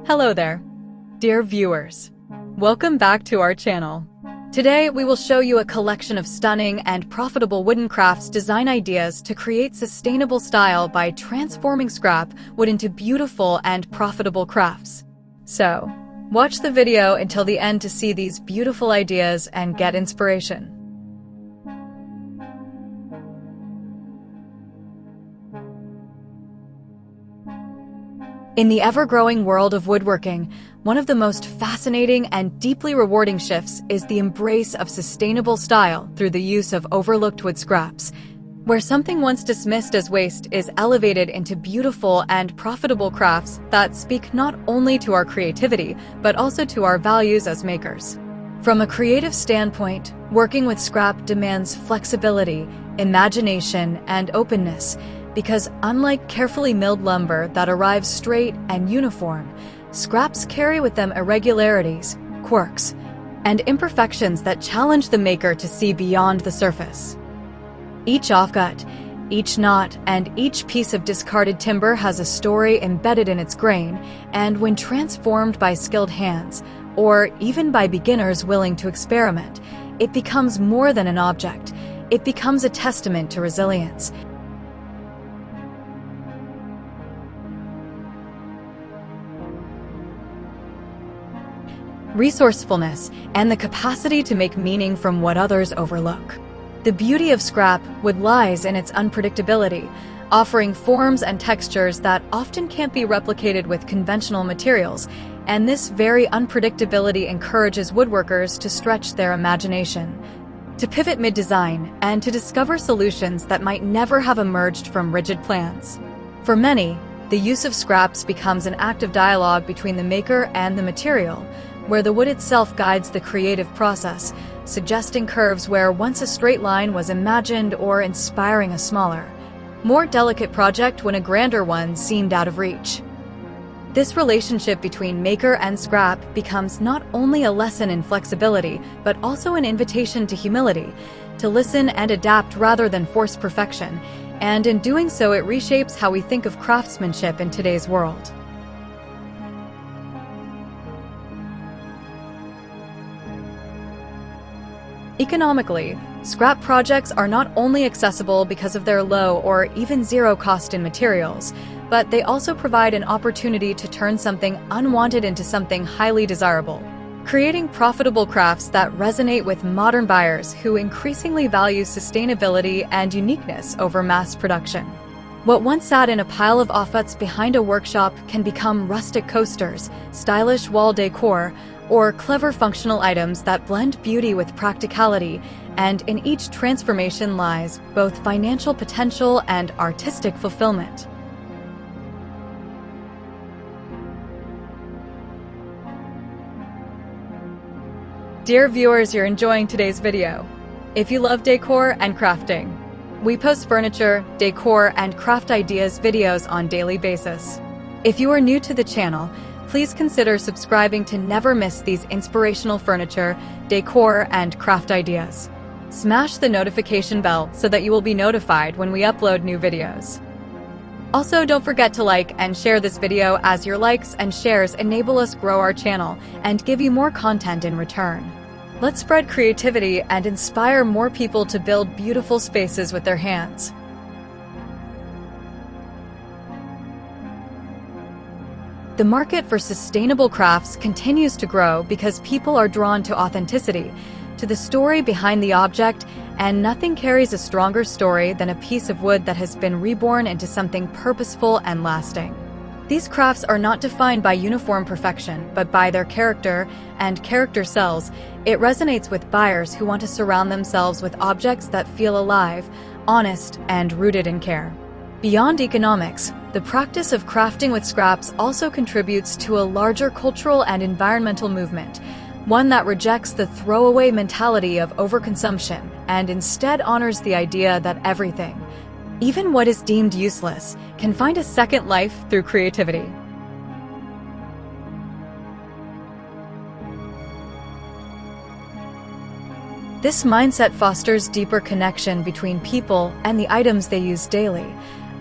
Hello there, dear viewers. Welcome back to our channel. Today, we will show you a collection of stunning and profitable wooden crafts design ideas to create sustainable style by transforming scrap wood into beautiful and profitable crafts. So, watch the video until the end to see these beautiful ideas and get inspiration. In the ever-growing world of woodworking, one of the most fascinating and deeply rewarding shifts is the embrace of sustainable style through the use of overlooked wood scraps. Where something once dismissed as waste is elevated into beautiful and profitable crafts that speak not only to our creativity, but also to our values as makers. From a creative standpoint, working with scrap demands flexibility, imagination, and openness, because unlike carefully milled lumber that arrives straight and uniform, scraps carry with them irregularities, quirks, and imperfections that challenge the maker to see beyond the surface. Each offcut, each knot, and each piece of discarded timber has a story embedded in its grain, and when transformed by skilled hands, or even by beginners willing to experiment, it becomes more than an object. It becomes a testament to resilience, resourcefulness, and the capacity to make meaning from what others overlook. The beauty of scrap wood lies in its unpredictability, offering forms and textures that often can't be replicated with conventional materials, and this very unpredictability encourages woodworkers to stretch their imagination, to pivot mid-design, and to discover solutions that might never have emerged from rigid plans. For many, the use of scraps becomes an active dialogue between the maker and the material, where the wood itself guides the creative process, suggesting curves where once a straight line was imagined or inspiring a smaller, more delicate project when a grander one seemed out of reach. This relationship between maker and scrap becomes not only a lesson in flexibility, but also an invitation to humility, to listen and adapt rather than force perfection, and in doing so it reshapes how we think of craftsmanship in today's world. Economically, scrap projects are not only accessible because of their low or even zero cost in materials, but they also provide an opportunity to turn something unwanted into something highly desirable, creating profitable crafts that resonate with modern buyers who increasingly value sustainability and uniqueness over mass production. What once sat in a pile of offcuts behind a workshop can become rustic coasters, stylish wall decor, or clever functional items that blend beauty with practicality, and in each transformation lies both financial potential and artistic fulfillment. Dear viewers, you're enjoying today's video. If you love decor and crafting, we post furniture, decor, and craft ideas videos on a daily basis. If you are new to the channel, please consider subscribing to never miss these inspirational furniture, decor, and craft ideas. Smash the notification bell so that you will be notified when we upload new videos. Also, don't forget to like and share this video, as your likes and shares enable us grow our channel and give you more content in return. Let's spread creativity and inspire more people to build beautiful spaces with their hands. The market for sustainable crafts continues to grow because people are drawn to authenticity, to the story behind the object, and nothing carries a stronger story than a piece of wood that has been reborn into something purposeful and lasting. These crafts are not defined by uniform perfection, but by their character, and character sells. It resonates with buyers who want to surround themselves with objects that feel alive, honest, and rooted in care. Beyond economics, the practice of crafting with scraps also contributes to a larger cultural and environmental movement, one that rejects the throwaway mentality of overconsumption and instead honors the idea that everything, even what is deemed useless, can find a second life through creativity. This mindset fosters deeper connection between people and the items they use daily,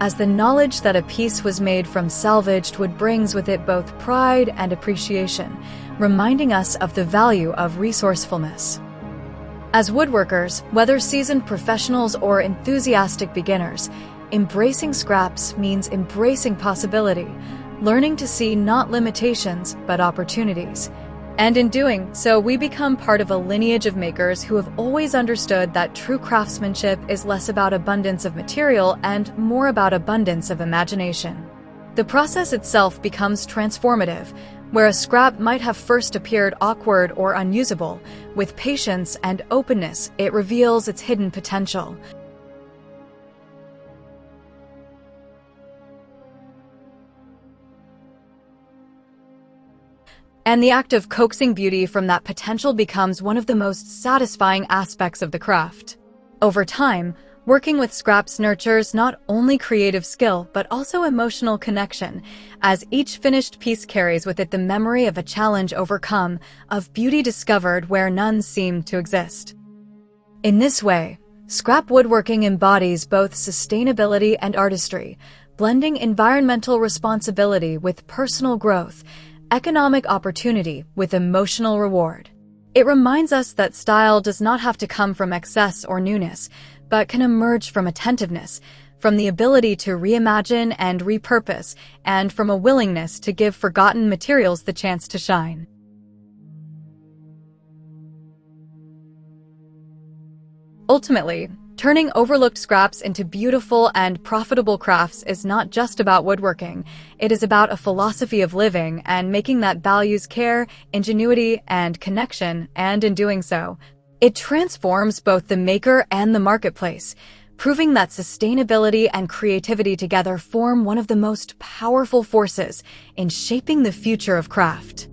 as the knowledge that a piece was made from salvaged wood brings with it both pride and appreciation, reminding us of the value of resourcefulness. As woodworkers, whether seasoned professionals or enthusiastic beginners, embracing scraps means embracing possibility, learning to see not limitations but opportunities. And in doing so, we become part of a lineage of makers who have always understood that true craftsmanship is less about abundance of material and more about abundance of imagination. The process itself becomes transformative, where a scrap might have first appeared awkward or unusable. With patience and openness, it reveals its hidden potential. And the act of coaxing beauty from that potential becomes one of the most satisfying aspects of the craft. Over time, working with scraps nurtures not only creative skill, but also emotional connection, as each finished piece carries with it the memory of a challenge overcome, of beauty discovered where none seemed to exist. In this way, scrap woodworking embodies both sustainability and artistry, blending environmental responsibility with personal growth, economic opportunity with emotional reward. It reminds us that style does not have to come from excess or newness, but can emerge from attentiveness, from the ability to reimagine and repurpose, and from a willingness to give forgotten materials the chance to shine. Ultimately, turning overlooked scraps into beautiful and profitable crafts is not just about woodworking. It is about a philosophy of living and making that values care, ingenuity, and connection, and in doing so, it transforms both the maker and the marketplace, proving that sustainability and creativity together form one of the most powerful forces in shaping the future of craft.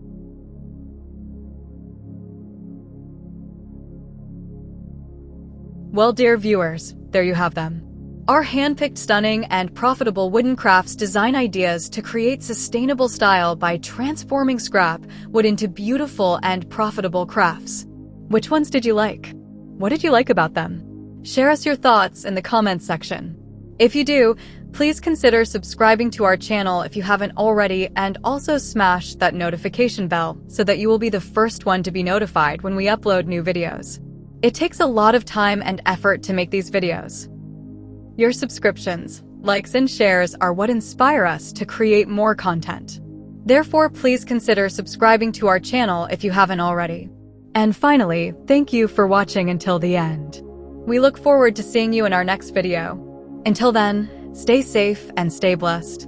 Well, dear viewers, there you have them. Our hand-picked stunning and profitable wooden crafts design ideas to create sustainable style by transforming scrap wood into beautiful and profitable crafts. Which ones did you like? What did you like about them? Share us your thoughts in the comments section. If you do, please consider subscribing to our channel if you haven't already, and also smash that notification bell so that you will be the first one to be notified when we upload new videos. It takes a lot of time and effort to make these videos. Your subscriptions, likes, and shares are what inspire us to create more content. Therefore, please consider subscribing to our channel if you haven't already. And finally, thank you for watching until the end. We look forward to seeing you in our next video. Until then, stay safe and stay blessed.